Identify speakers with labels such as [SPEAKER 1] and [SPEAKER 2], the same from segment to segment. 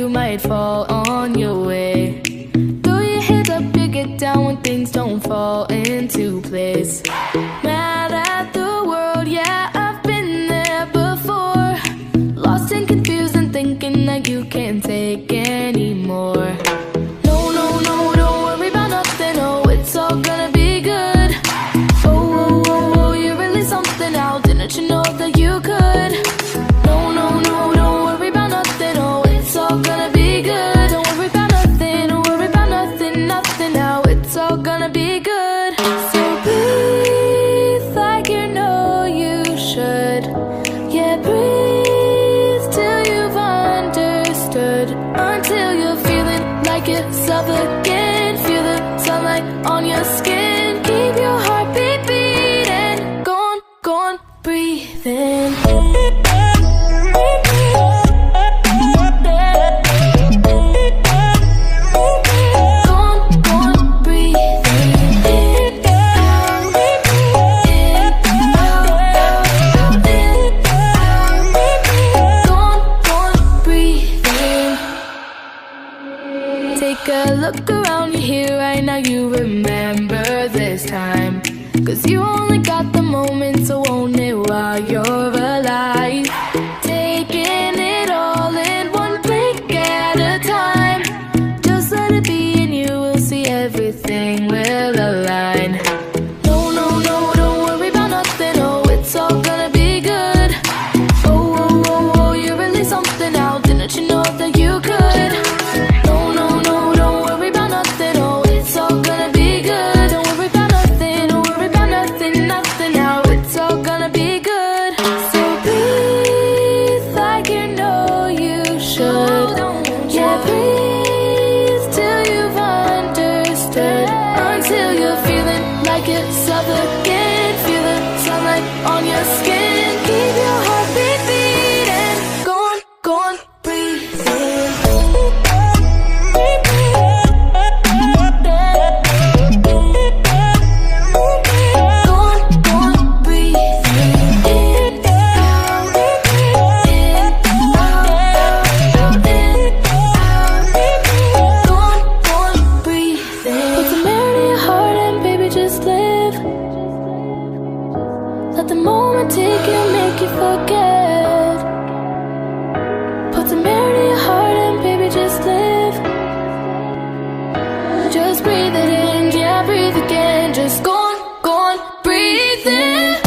[SPEAKER 1] you might fall on your way. Throw your head up, you get down when things don't fall into place. Mad at the world, yeah, I've been there before. Lost and confused and thinking that you can't take anymore. No, no, no, don't worry about nothing, oh, it's all gonna be good. Oh, oh, oh, oh, you're really something now, didn't you know that you could? No, no, no, don't worry about nothing, oh, it's all gonna be good. Don't worry about nothing, don't worry about nothing, nothing now, it's all gonna be good. So breathe like you know you should. Yeah, breathe till you've understood. Until you're feeling like yourself again. Feel the sunlight on your skin. Keep your heartbeat beating. Go on, breathe in. Take a look around you here right now, you remember this time. Cause you only got the moment, so own it while you're alive. Taking it all in one blink at a time. Just let it be and you will see everything will align. No, no, no, don't worry about nothing, oh, it's all gonna be good. Oh, oh, oh, oh, you're really something now, didn't you know that you could? Yourself again, feel the sunlight on your skin. Keep your heartbeat beating. Go on, breathe in. Go on, breathe in. In, out, in, out, in, out. Go on, breathe in. Put some air in your heart and baby just live. Let the moment take you, make you forget. Put some air in your heart and baby just live. Just breathe it in, yeah, breathe again. Just go on, breathe in.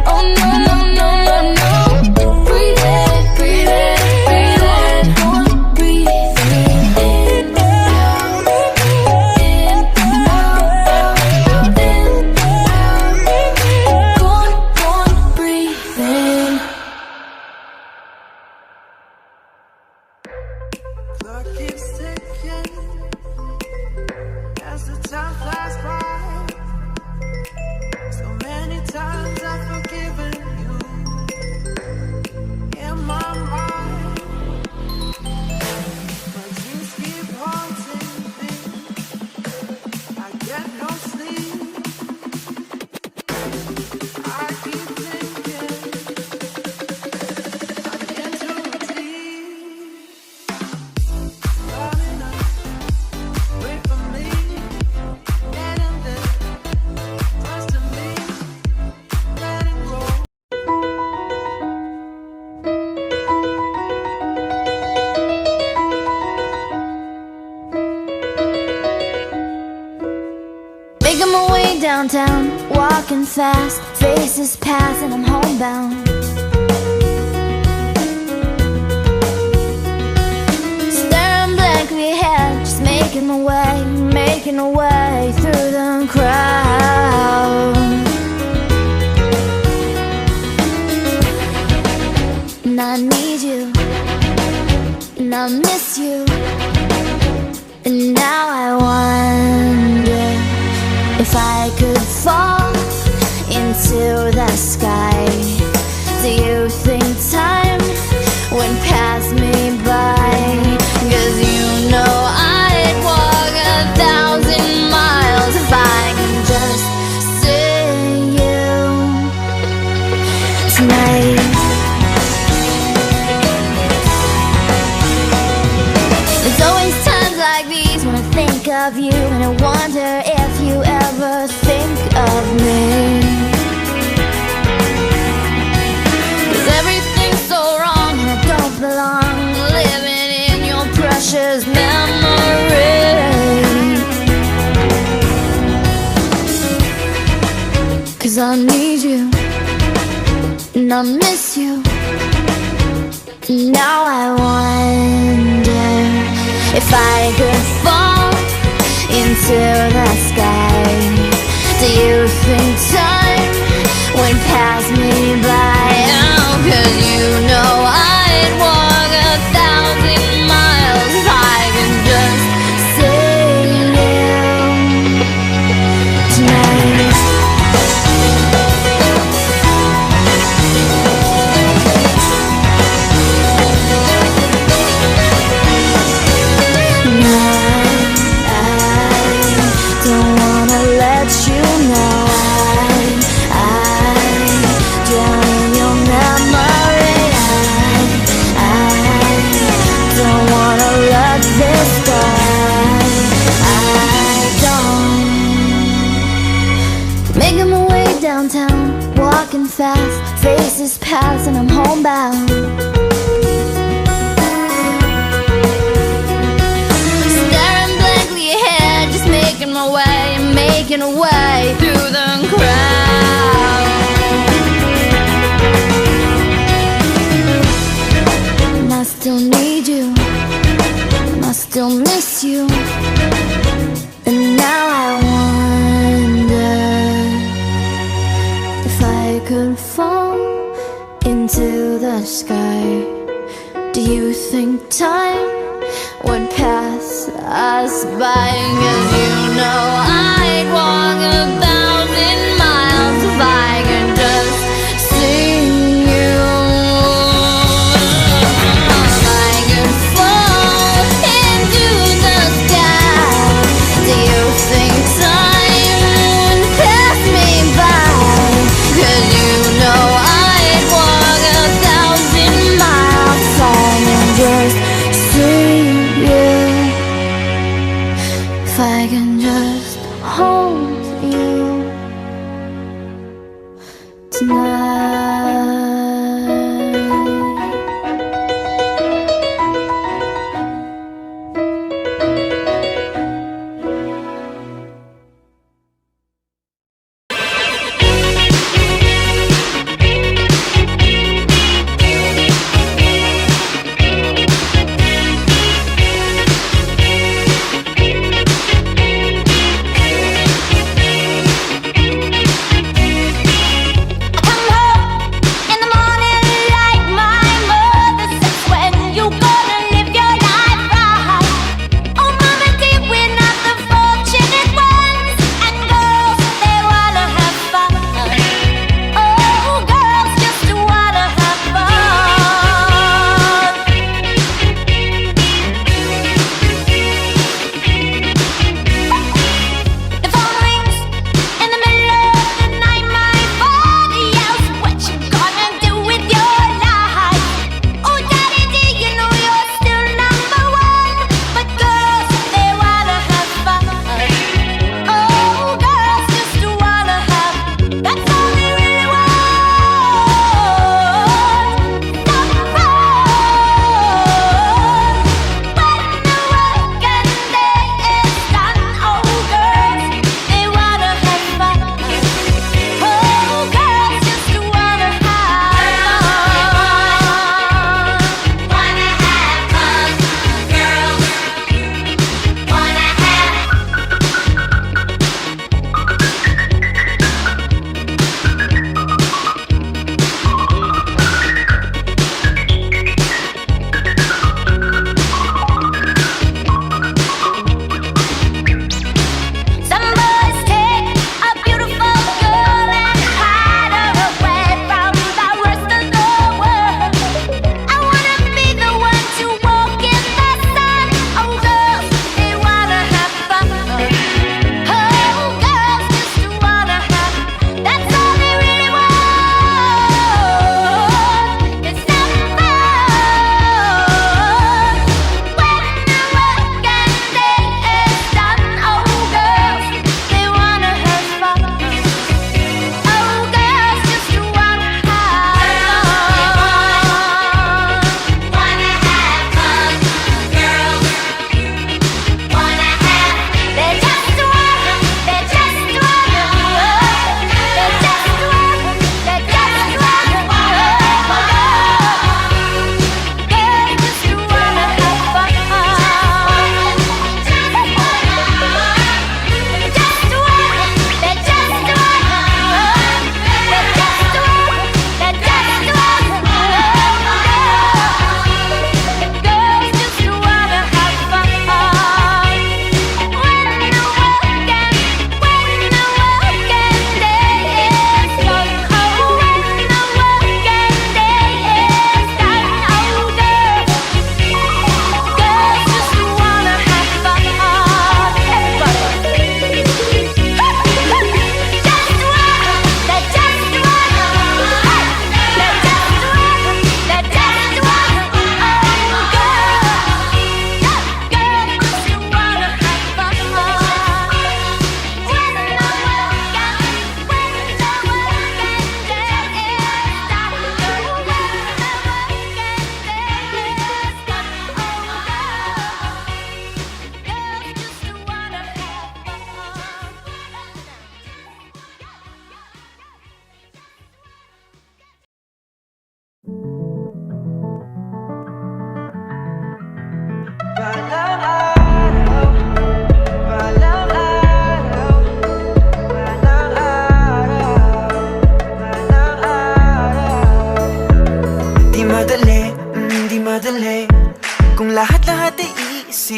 [SPEAKER 1] Oh no, no, no, no, no. Breathe in, breathe in, breathe in. Go on, breathe in. In, out, in, out, in. Go on, breathe in.
[SPEAKER 2] Clock keeps ticking as the time flies by. So many times I've forgiven you in my mind, but dreams keep haunting me. I get no sleep. I keep thinking I'm in too deep. Running up, wait for me, getting there, trusting me, letting go.
[SPEAKER 3] Making my way downtown, walking fast, faces pass and I'm homebound. Staring blankly ahead, just making my way through the crowd. And I need you, and I miss you, and now I wonder if I could fall into the sky. Do you think time went past me by? 'Cause you know I'd walk 1,000 miles if I could just see you tonight. think of you, and I wonder if you ever think of me. 'Cause everything's so wrong and I don't belong living in your precious memory. 'Cause I need you and I miss you. Now I wonder if I could fall into the sky. Do you think time would pass me by? Oh, 'cause you know I'd walk 1,000 miles if I could just see you tonight. Making my way downtown, walking fast, faces pass and I'm homebound. Staring blankly ahead, just making my way through the crowd. And I still need you, and I still miss you. And now I wonder if I could fall into the sky. Do you think time would pass us by? 'Cause you know I'd walk 1,000 miles if I could just see you. If I could fall into the sky, do you think time would pass me by? 'Cause you know I'd walk 1,000 miles if I could just see you. If I can just hold you tonight.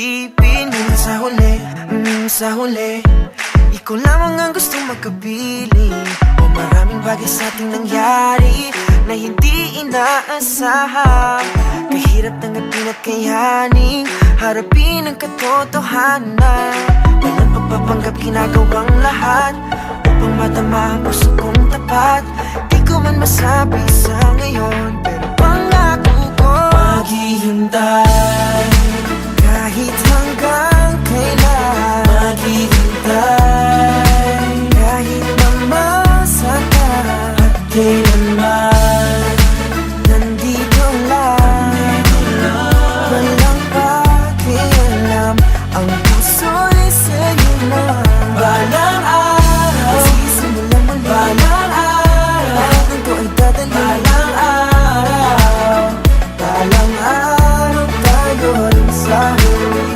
[SPEAKER 2] isipin sa huli ikaw lamang ang gustong magkapiling. O maraming bagay sa ating nangyari na hindi inaasahan. Kahirap tanggapin at kayaning harapin ang katotohanan. Walang pagpapanggap, ginagawang lahat upang madama ang puso kong tapat. Di ko man masabi sa ngayon, pero pangako ko maghihintay kahit hanggang kailan. Maghihintay kahit na masaktan at kailanman nandito lang. Walang pakialam, ang puso'y sa'yo na. Balang araw, magsisimula muli. Balang araw, lahat ng to ay dadali. Balang araw, balang araw tayo rin sa huli.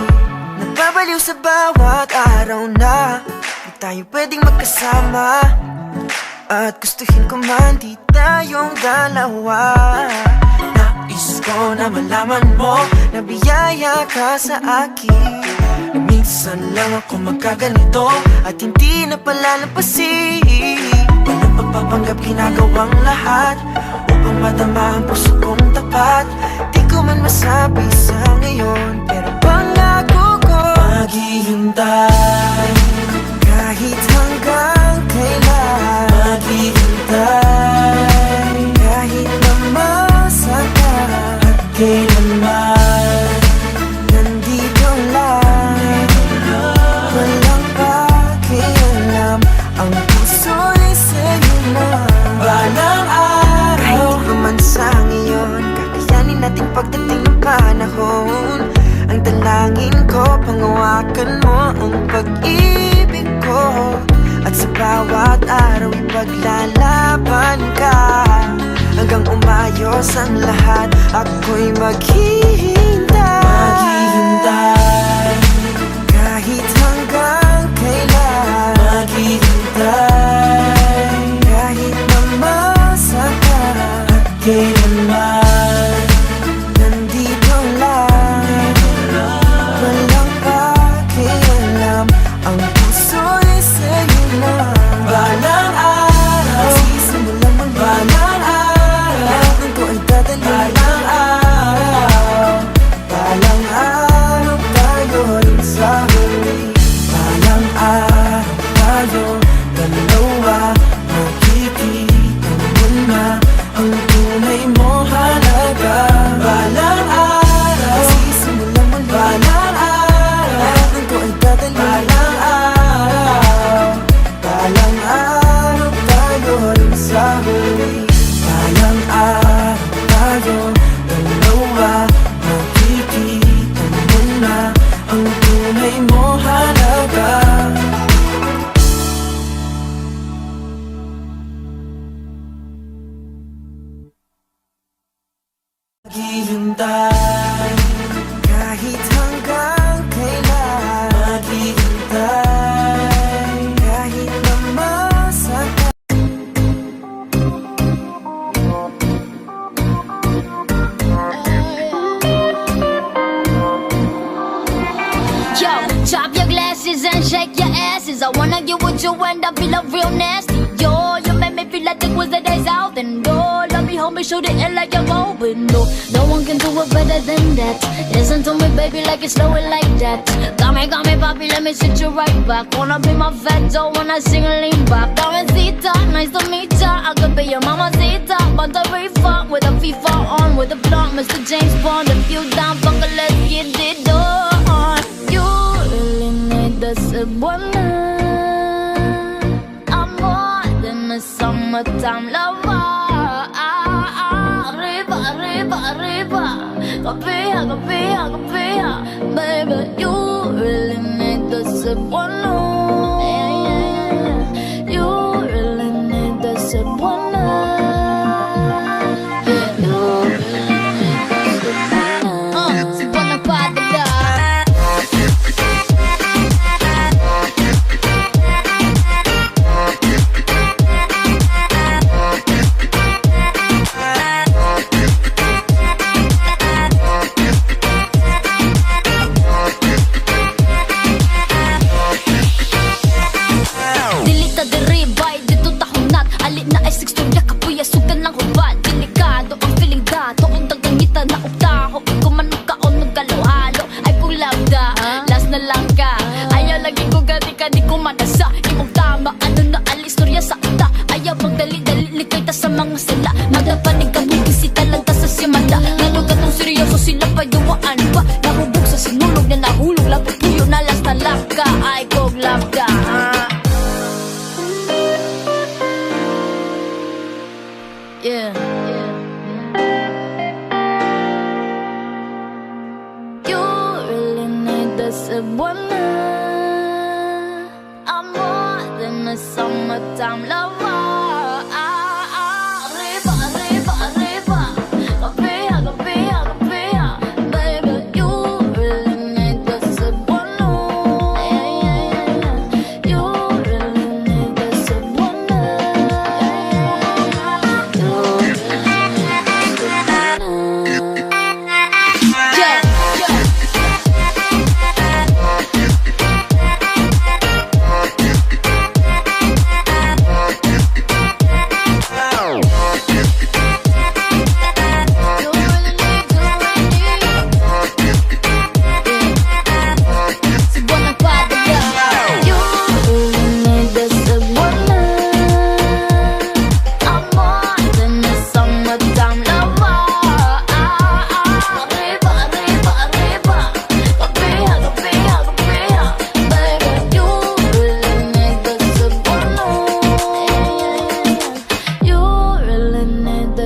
[SPEAKER 2] Nagbabaliw sa bawat araw na di tayo pwedeng magkasama. At gustuhin ko man di tayong dalawa. Nais ko na malaman mo na biyaya ka sa akin. Na minsan lang ako magkaganito at hindi na palalampasin. Walang pagpapanggap, ginagawang lahat upang madama ang puso kong tapat. Di ko man masabi sa ngayon, pero pangako ko maghihintay kahit hanggang kailan. Maghihintay kahit na masaktan at kailanman nandito lang. Walang pakialam, ang puso'y sa'yo na. Balang araw, kahit di man sa ngayon, kakayanin natin pagdating ng panahon. Ang dalangin ko, pangawakan mo ang pag-ibig ko. At sa bawat araw ipaglalaban ka hanggang umayos ang lahat. Ako'y maghihintay, maghihintay kahit hanggang kailan. Maghihintay kahit na masaktan at kailanman nandito lang. Walang pakialam, ang puso'y sa'yo na. Balang araw, magsisimula muli. Balang araw, lahat ng to ay dadali. Balang araw, balang araw tayo rin sa huli. Balang araw tayo dalawa, makikita mo na ang tunay mo halaga. Balang araw, magsisimula muli. Balang araw, lahat ng to ay dadali. Balang araw, balang araw tayo rin sa huli. Balang araw tayo dalawa, makikita mo na ang tunay mo halaga. Maghihintay kahit hanggang kailan. Maghihintay kahit na masaktan.
[SPEAKER 3] Yo, drop your glasses and shake your asses. I wanna get with you and I feel real nasty. Yo, you make me feel like it was the days out. And oh, let me hold me, shoot it in like you're going. No one can do it better than that. Listen to me, baby, like it's slow it like that. Got me, papi, let me sit you right back. Wanna be my fat dough when I sing and lean back. Damencita, nice to meet ya. I could be your mamacita, but the reefer with a FIFA on, with a blunt, Mr. James Bond. If you down, fucker, let's get it on. You really need the Cebuana. I'm more than a summertime lover. Arriba, arriba, arriba. Kapia, kapia, kapia. Baby, you really need the Cebuana. You really need the Cebuana. You really need the Cebuana. Cebuana pa diba? na lang ka. Ayaw lagi ko gati ka di ko manasa. Imong tama ano na alistorya sa ita. Ayaw pang dali-dali likay ta sa mga sala. Madapanig ka bubisita lang ta sa simanda. Lalo ka tong seryoso sila pa yuwaan pa. Nahubog sa sinulog na nahulog. Lapit tuyo na last na laka. Ay kog lapda. Yeah. You really need the Cebuana. I'm more than a summertime lover. Arriba, arriba, arriba. Kapea, kapea, kapea. Baby, you really need the Cebuana. You really need the Cebuana. You really need the Cebuana. Yeah, yeah.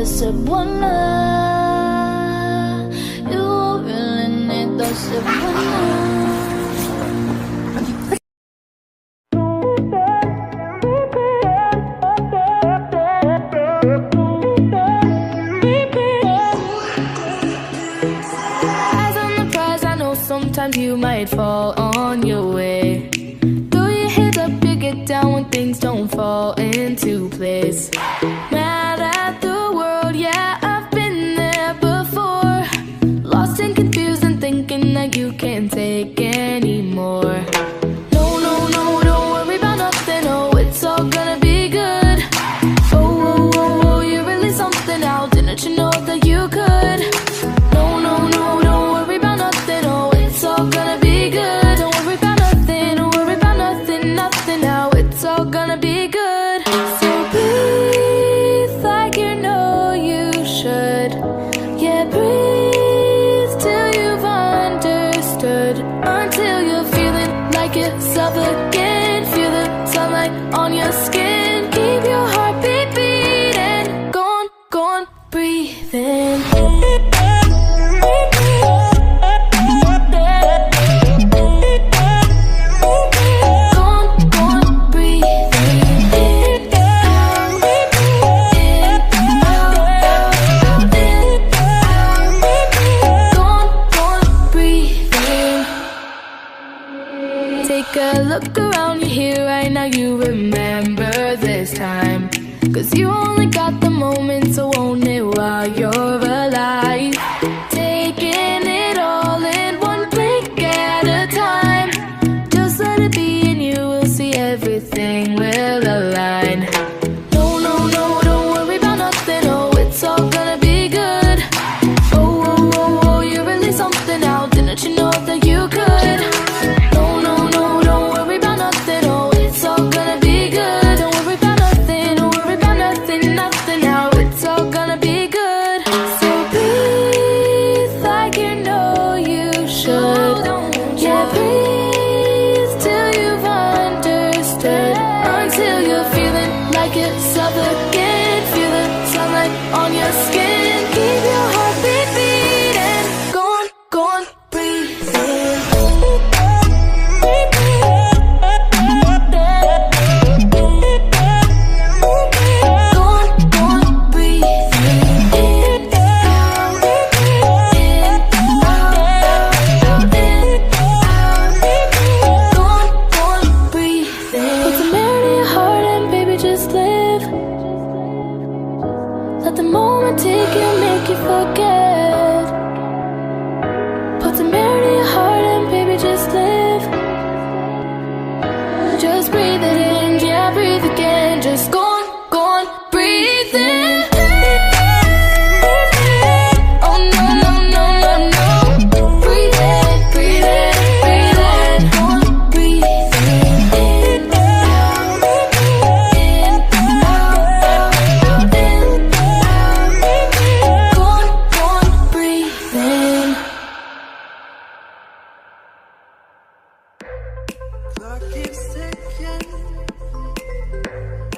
[SPEAKER 3] Cebuana, you really need the Cebuana.
[SPEAKER 1] Eyes on the prize, I know sometimes you might fall on your way. Throw your head up, you get down when things don't fall into place. Mad at the world, yeah, I've been there before. Lost and confused and thinking that you can't take anymore. No, no, no, don't worry about nothing, oh, it's all gonna be good. Oh, oh, oh, oh, you're really something now, didn't you know that you could? No, no, no, don't worry about nothing, oh, it's all gonna be good. Don't worry about nothing, don't worry about nothing, nothing now, it's all gonna be good. So breathe like you know you should. Yeah, breathe till you've understood. Until you're feeling like yourself again. Feel the sunlight on your skin. Keep your heartbeat beating. Go on, go on, breathe in. Take a look around you here right now, you remember this time. Cause you only got the moment, so own it while you're alive. Taking it all in one blink at a time. Just let it be and you will see everything will align. No, no, no, don't worry about nothing, oh, it's all gonna be good. Oh, oh, oh, oh, you're really something now, didn't you know that you could? So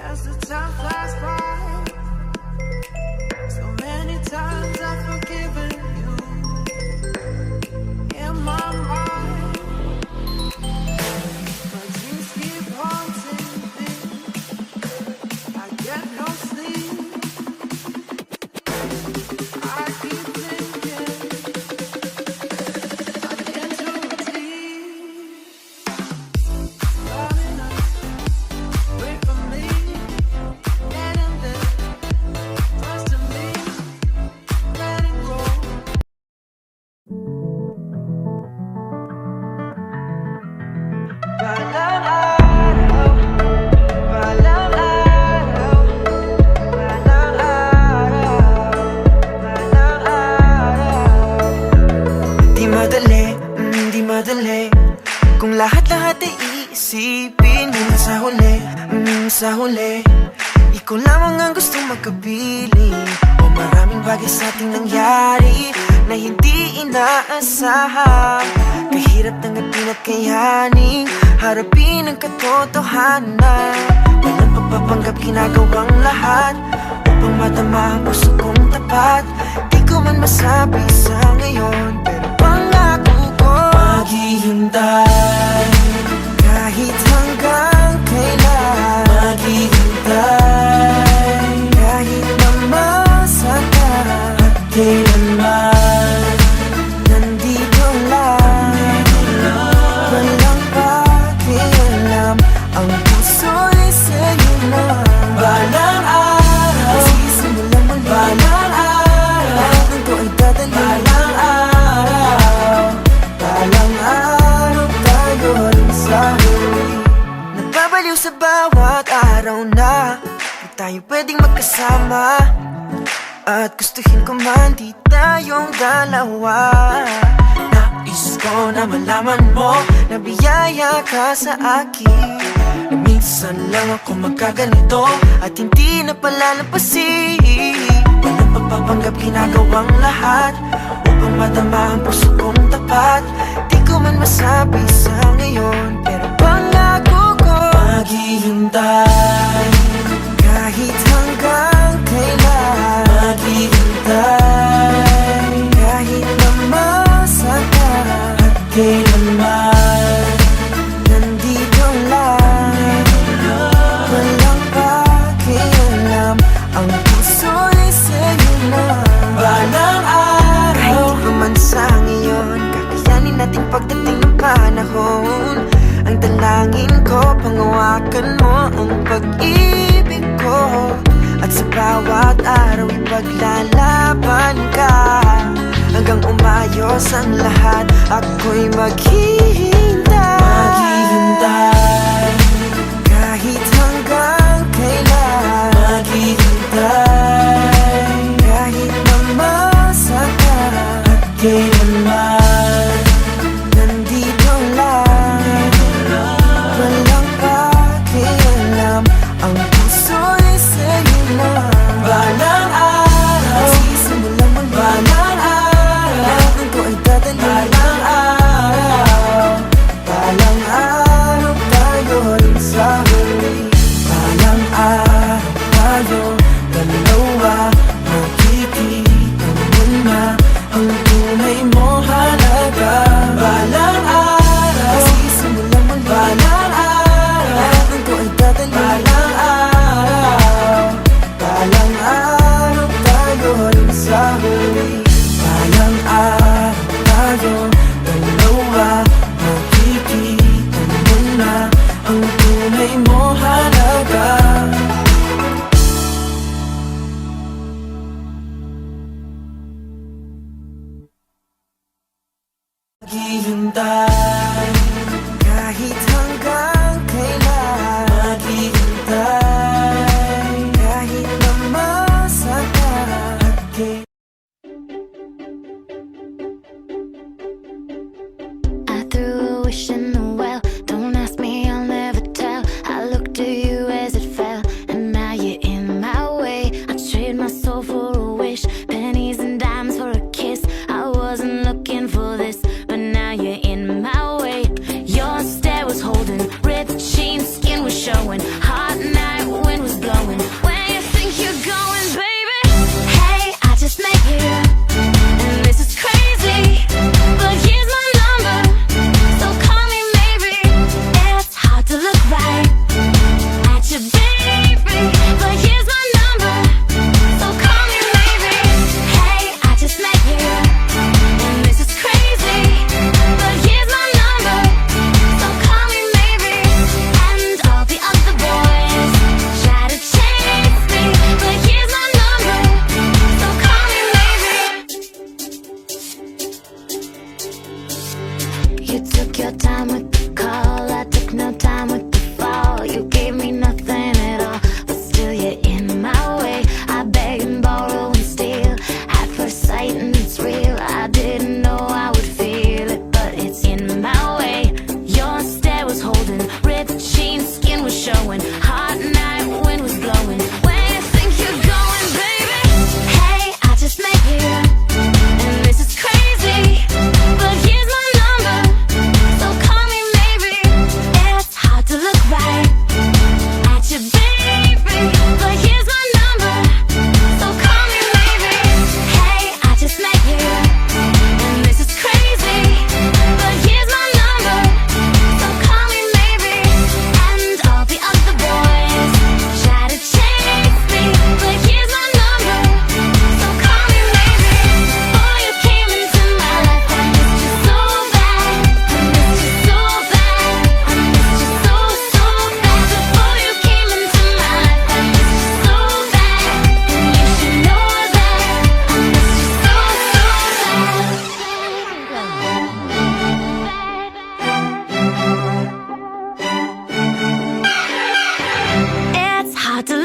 [SPEAKER 2] as the time flies by. So many times I've forgiven you in my mind. My dreams keep haunting me. I get no sleep. I keep thinking I'm in too deep. Falling up, wait for me. Getting there, trust in me. Let it go. Balang araw, balang araw, balang araw, balang araw. Di madali, di madali. Kung lahat-lahat ay iisipin mo sa huli ikaw lamang ang gustong magkapiling. O maraming bagay sa ating nangyari na hindi inaasahan. Kahirap tanggapin at kayaning harapin ang katotohanan. Walang pagpapanggap, ginagawang lahat upang madama ang puso kong tapat. Di ko man masabi sa ngayon, pero pangako ko maghihintay kahit hanggang kailan. Maghihintay kahit na masaktan at kailanman nandito lang. Walang pakialam, ang puso'y sa'yo na. Balang araw, sisimulan muli. Balang araw, ito ay dadali. Balang araw, balang araw tayo rin sa huli. Nagbabaliw sa bawat araw na di tayo pwedeng magkasama. At gustuhin ko man di tayong dalawa. Nais ko na malaman mo na biyaya ka sa akin. Minsan lang ako magkaganito at hindi na palalampasin. Walang pagpapanggap, ginagawang lahat upang madama ang puso kong tapat. Di ko man masabi sa ngayon, pero pangako ko maghihintay kahit hanggang kailan. Maghihintay kahit na masaktan at kailanman nandito lang. Walang pakialam, ang puso'y sa'yo na. Balang araw, kahit di pa man sa ngayon, kakayanin natin pagdating ng panahon. Ang dalangin ko, pangawakan mo ang pag-ibig ko. At sa bawat araw ipaglalaban ka hanggang umayos ang lahat. Ako'y maghihintay, maghihintay kahit hanggang kailan. Maghihintay kahit na masaktan at kailanman nandito lang. Walang pakialam, ang puso'y sa'yo na. Balang araw, sisimulan muli. Balang araw, ito ay dadali. Balang araw,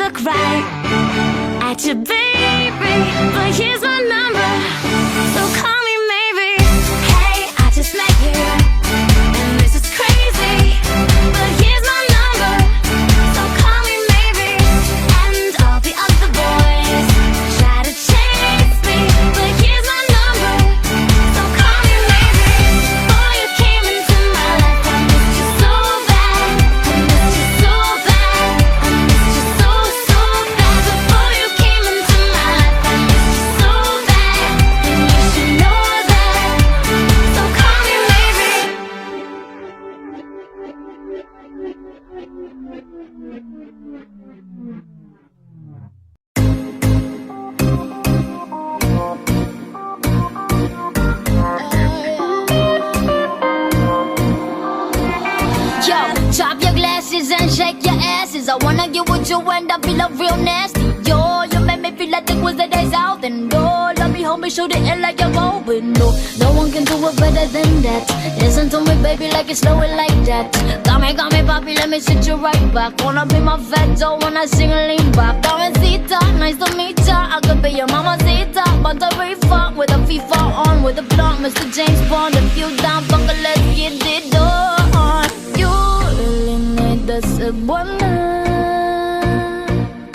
[SPEAKER 1] look right at your baby, but here's my number, so call me maybe. Hey, I just met you, and this is crazy, but here's my number, so call me maybe. And all the other boys try to chase me, but here's my number, so call me maybe. Boy, you came into my life, I missed you so bad, I missed you so bad, I missed you so, so bad. Before you came into my life, I missed you so bad, and you should know that, so call me maybe.
[SPEAKER 3] Yo, drop your glasses and shake your asses. I wanna get with you and I feel real nasty. Yo, you make me feel like it was the days out. And oh, let me hold me, shoot it in like you're open. No one can do it better than that. Listen to me, baby, like it's slow it like that. Got me, papi, let me sit you right back. Wanna be my fat dough when I sing a lean back. Damencita, nice to meet ya. I could be your mamacita, but the reefer with a FIFA on, with a blunt, Mr. James Bond. If you down, fucker, let's get it on. You really need the Cebuana.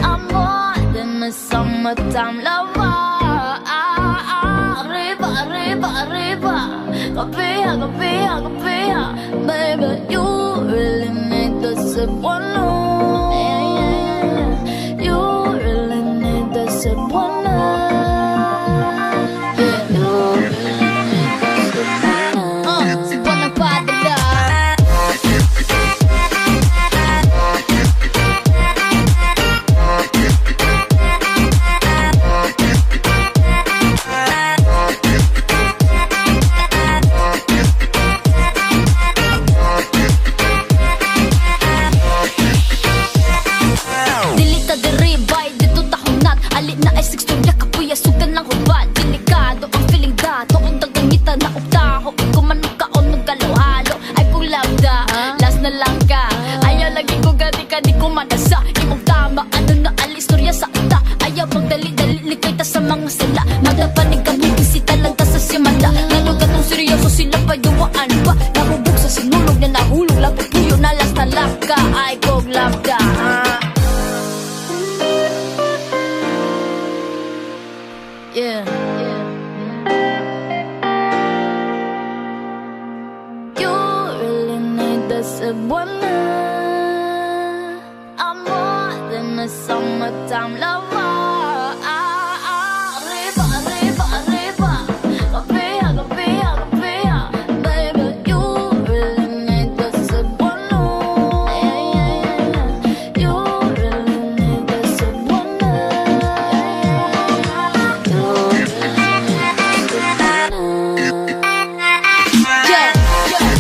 [SPEAKER 3] I'm more than a summertime lover. Arriba, arriba, arriba. Kapia, kapia, kapia. Baby, you really need the Cebuana. You really need the Cebuana. You really need the Cebuana. Cebuana Padilla. Dilita de ribay, dito tahunat. Alit na ay 6 storya, kapuya, sugan ng hubad. Delikado ang feeling dato, kung dagangita na ugtaho. Ikaw man magkaon, magkalohalo. Ay kulabda, last na lang ka. Ayaw lagi ko gati ka, di ko manasa. Imong tama, ano na alis storya sa ata. Ayaw magdali-dali, likay ta sa mga sala. Madapanig ka, bubisita lang ta sa simanda. Ngayon katong seryoso sila pa, yuwaan pa. Nahubog sa sinulog na nahulog. Lapupuyo na last na lang ka. Ay kog labda, yeah, yeah. You really need the Cebuana. I'm more than a summertime lover. Arriba, arriba, arriba. Kapia, kapia, kapia. Baby, you really need the Cebuana. Yeah, yeah, yeah. You really need the Cebuana. You really need the Cebuana. Yeah, yeah.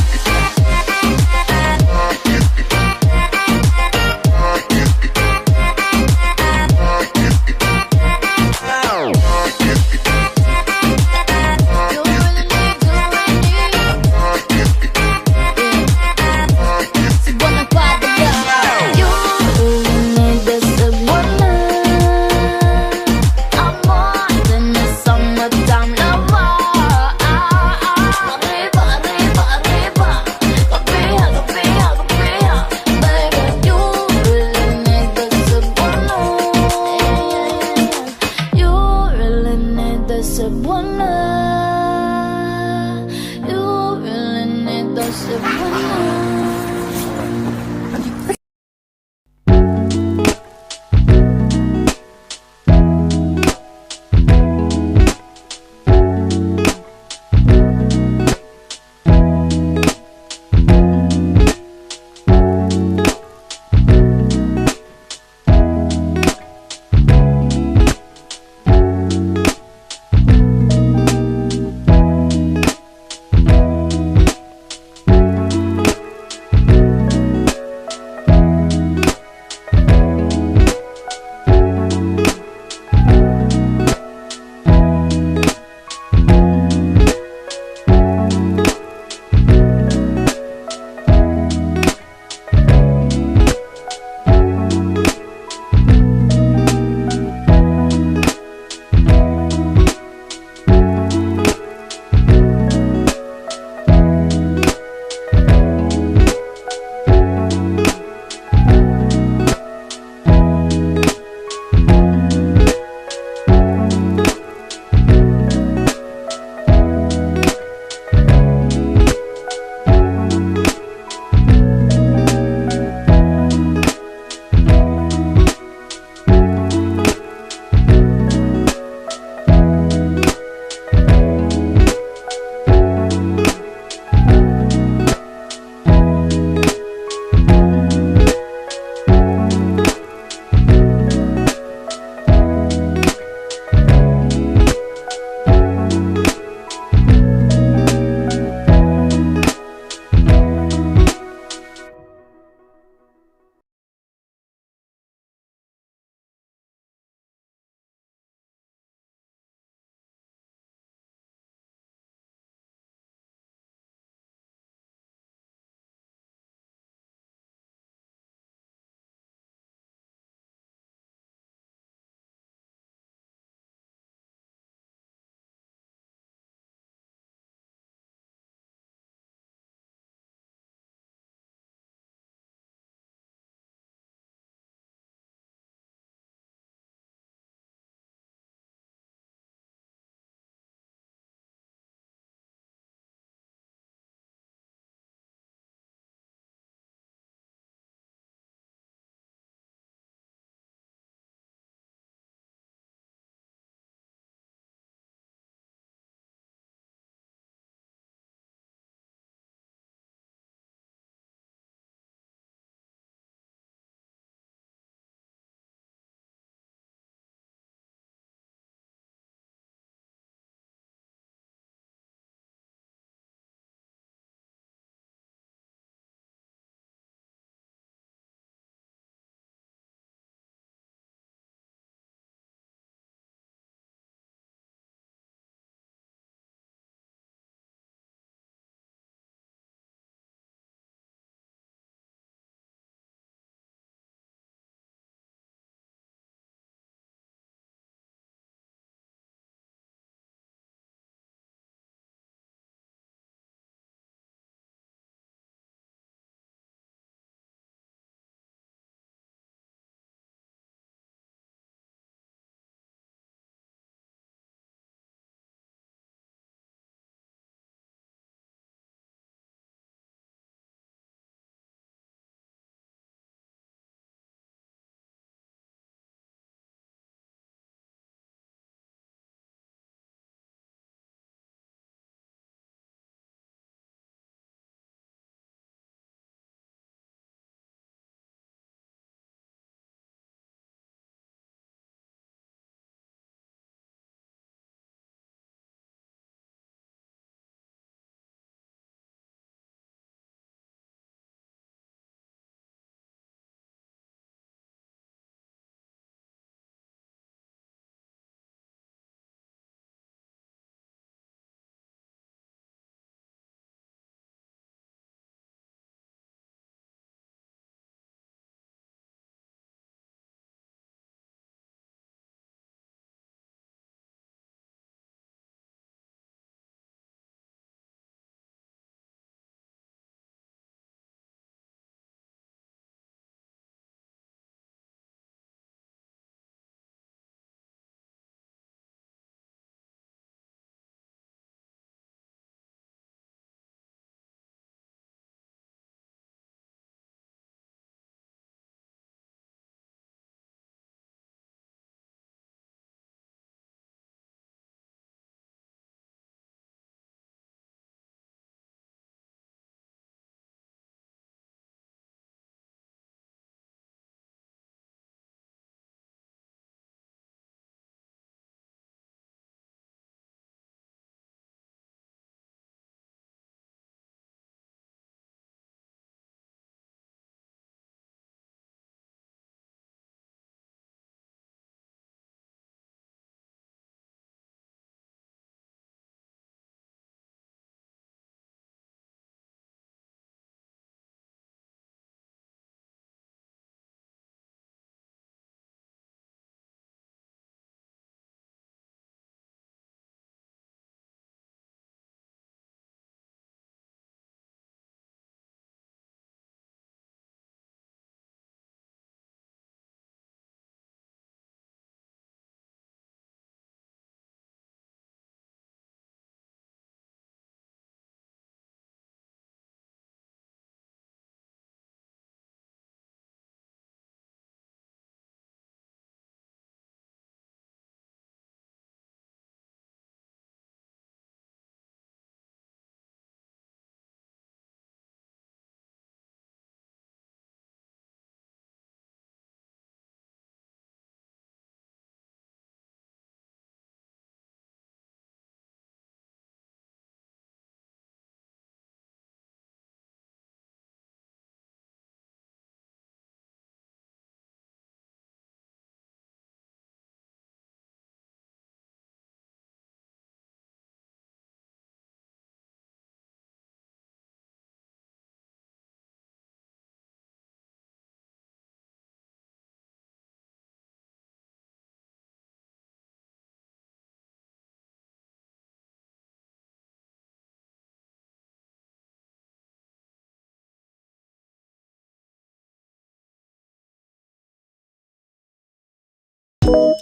[SPEAKER 2] you.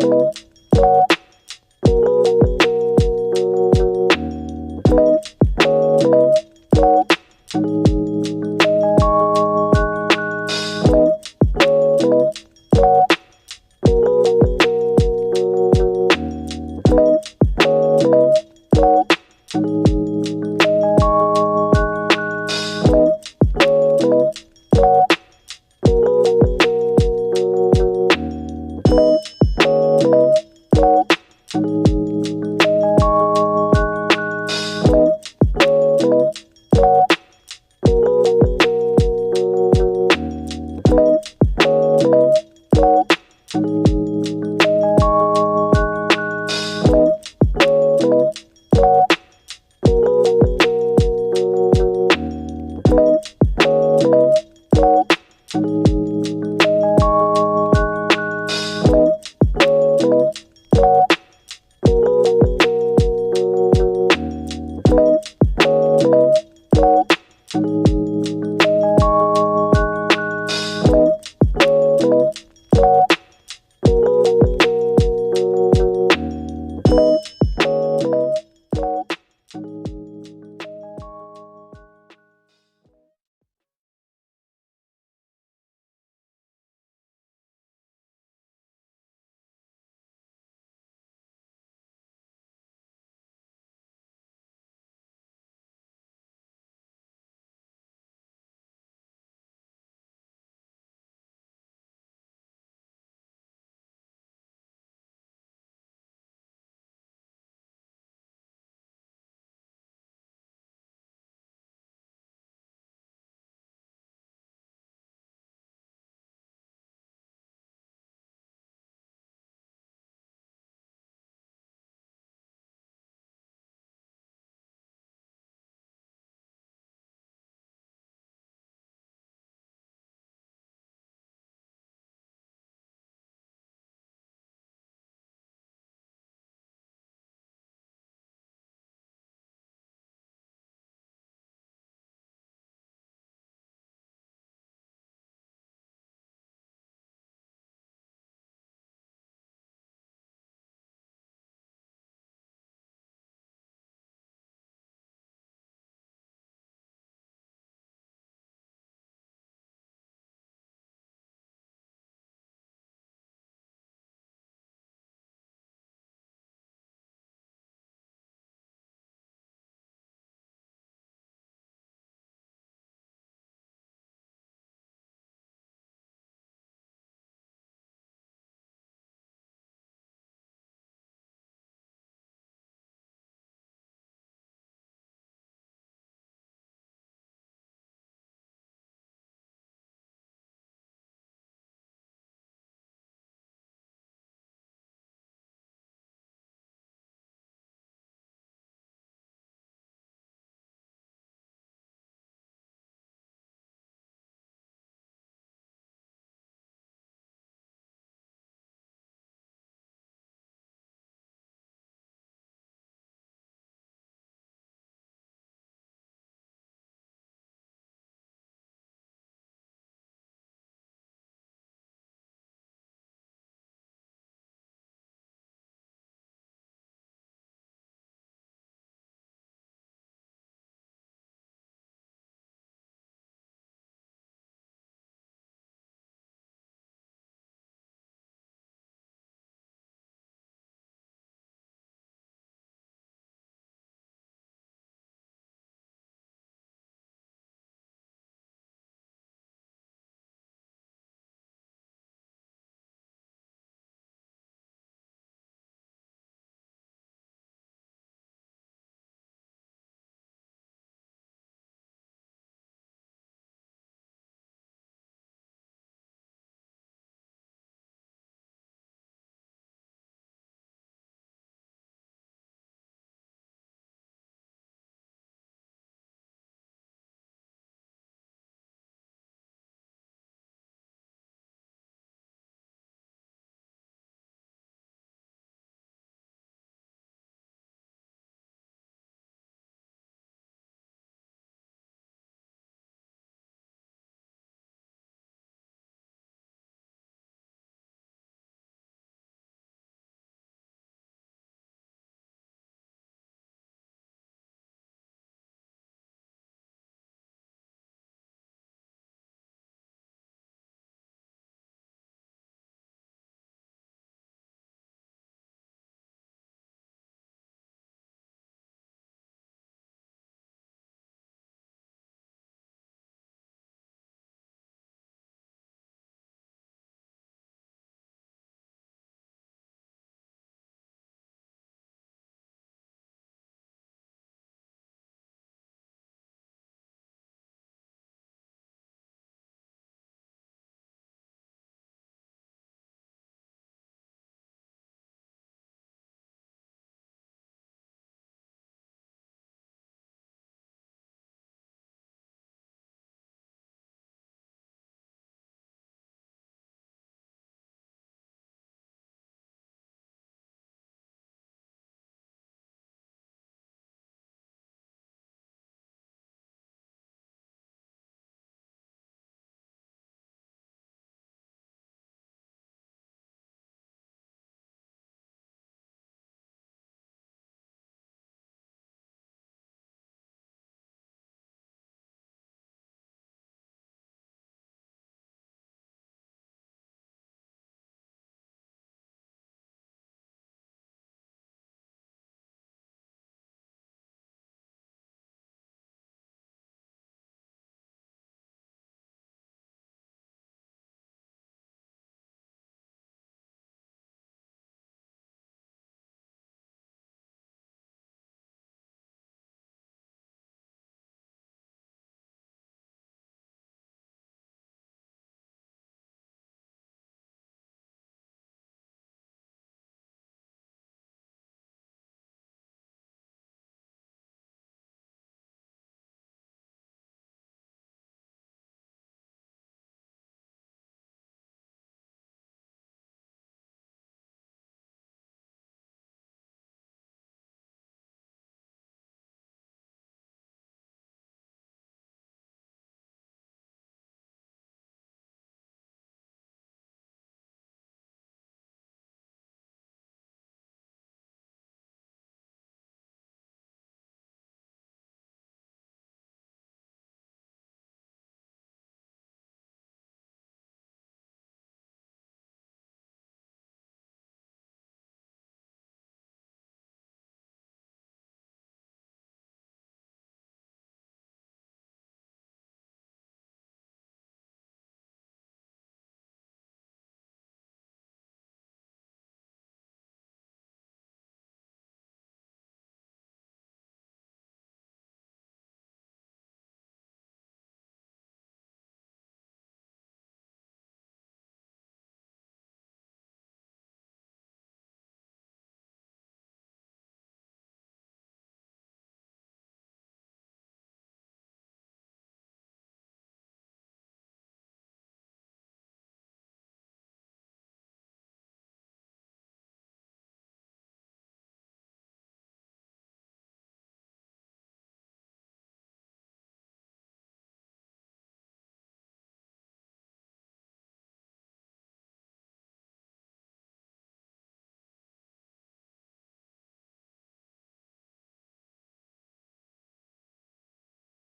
[SPEAKER 3] you.